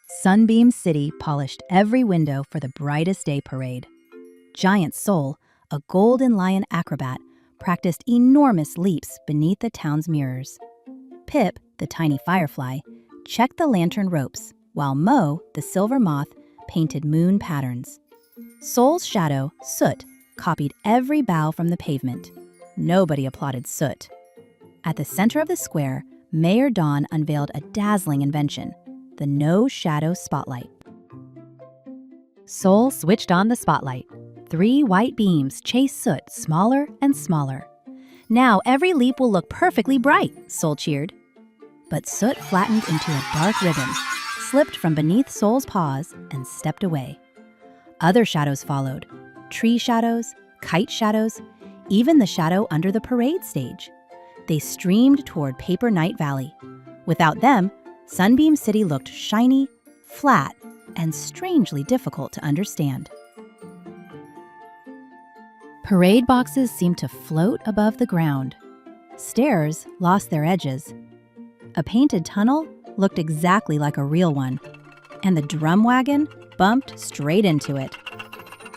Sunbeam City polished every window for the brightest day parade. Giant Sol, a golden lion acrobat, practiced enormous leaps beneath the town's mirrors. Pip, the tiny firefly, checked the lantern ropes, while Mo, the silver moth, painted moon patterns. Sol's shadow, Soot, copied every bow from the pavement. Nobody applauded Soot. At the center of the square, Mayor Dawn unveiled a dazzling invention, the no-shadow spotlight. Sol switched on the spotlight. 3 white beams chased Soot smaller and smaller. "Now every leap will look perfectly bright," Sol cheered. But Soot flattened into a dark ribbon, slipped from beneath Sol's paws, and stepped away. Other shadows followed. Tree shadows, kite shadows, even the shadow under the parade stage. They streamed toward Paper Night Valley. Without them, Sunbeam City looked shiny, flat, and strangely difficult to understand. Parade boxes seemed to float above the ground. Stairs lost their edges. A painted tunnel looked exactly like a real one, and the drum wagon bumped straight into it.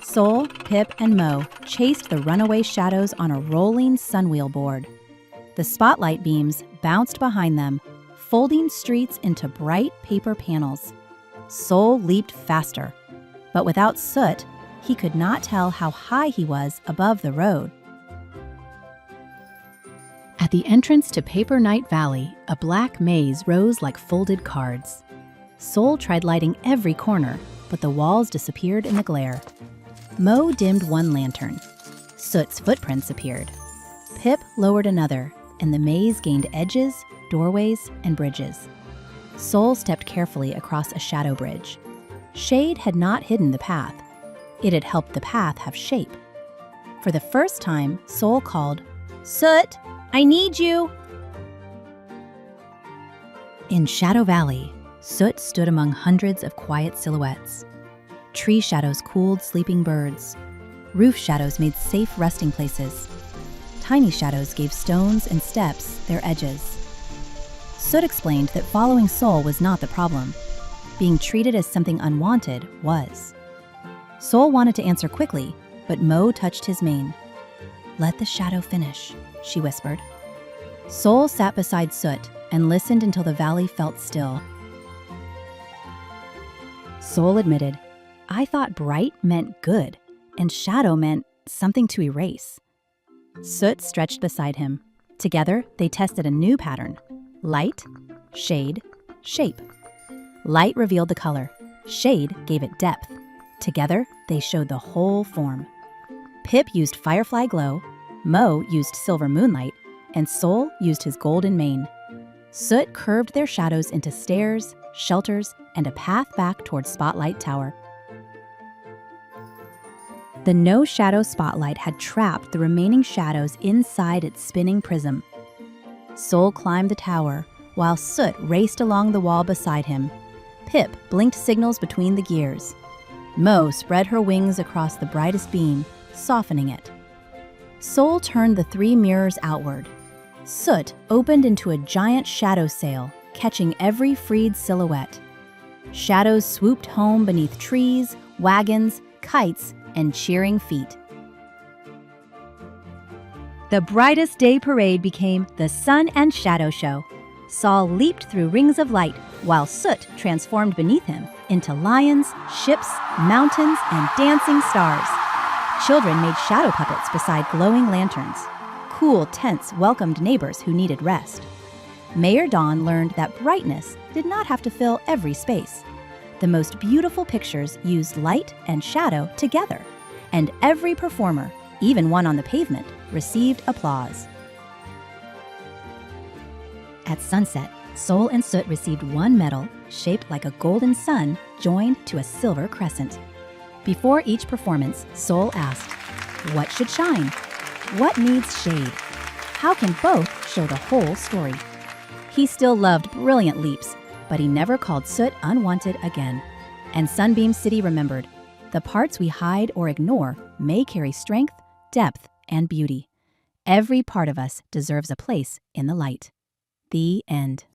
Sol, Pip, and Mo chased the runaway shadows on a rolling sunwheel board. The spotlight beams bounced behind them, folding streets into bright paper panels. Sol leaped faster, but without Soot, he could not tell how high he was above the road. At the entrance to Paper Night Valley, a black maze rose like folded cards. Sol tried lighting every corner, but the walls disappeared in the glare. Mo dimmed one lantern. Soot's footprints appeared. Pip lowered another, and the maze gained edges, doorways, and bridges. Sol stepped carefully across a shadow bridge. Shade had not hidden the path. It had helped the path have shape. For the first time, Sol called, "Soot, I need you!" In Shadow Valley, Soot stood among hundreds of quiet silhouettes. Tree shadows cooled sleeping birds. Roof shadows made safe resting places. Tiny shadows gave stones and steps their edges. Soot explained that following Sol was not the problem. Being treated as something unwanted was. Sol wanted to answer quickly, but Mo touched his mane. "Let the shadow finish," she whispered. Sol sat beside Soot and listened until the valley felt still. Sol admitted, "I thought bright meant good, and shadow meant something to erase." Soot stretched beside him. Together, they tested a new pattern: light, shade, shape. Light revealed the color. Shade gave it depth. Together, they showed the whole form. Pip used firefly glow, Mo used silver moonlight, and Sol used his golden mane. Soot curved their shadows into stairs, shelters, and a path back toward Spotlight Tower. The no-shadow spotlight had trapped the remaining shadows inside its spinning prism. Sol climbed the tower, while Soot raced along the wall beside him. Pip blinked signals between the gears. Mo spread her wings across the brightest beam, softening it. Sol turned the 3 mirrors outward. Soot opened into a giant shadow sail, catching every freed silhouette. Shadows swooped home beneath trees, wagons, kites, and cheering feet. The brightest day parade became the Sun and Shadow Show. Sol leaped through rings of light, while Soot transformed beneath him into lions, ships, mountains, and dancing stars. Children made shadow puppets beside glowing lanterns. Cool tents welcomed neighbors who needed rest. Mayor Dawn learned that brightness did not have to fill every space. The most beautiful pictures used light and shadow together, and every performer, even one on the pavement, received applause. At sunset, Sol and Soot received one medal shaped like a golden sun joined to a silver crescent. Before each performance, Sol asked, "What should shine? What needs shade? How can both show the whole story?" He still loved brilliant leaps, but he never called Soot unwanted again. And Sunbeam City remembered, the parts we hide or ignore may carry strength, depth, and beauty. Every part of us deserves a place in the light. The end.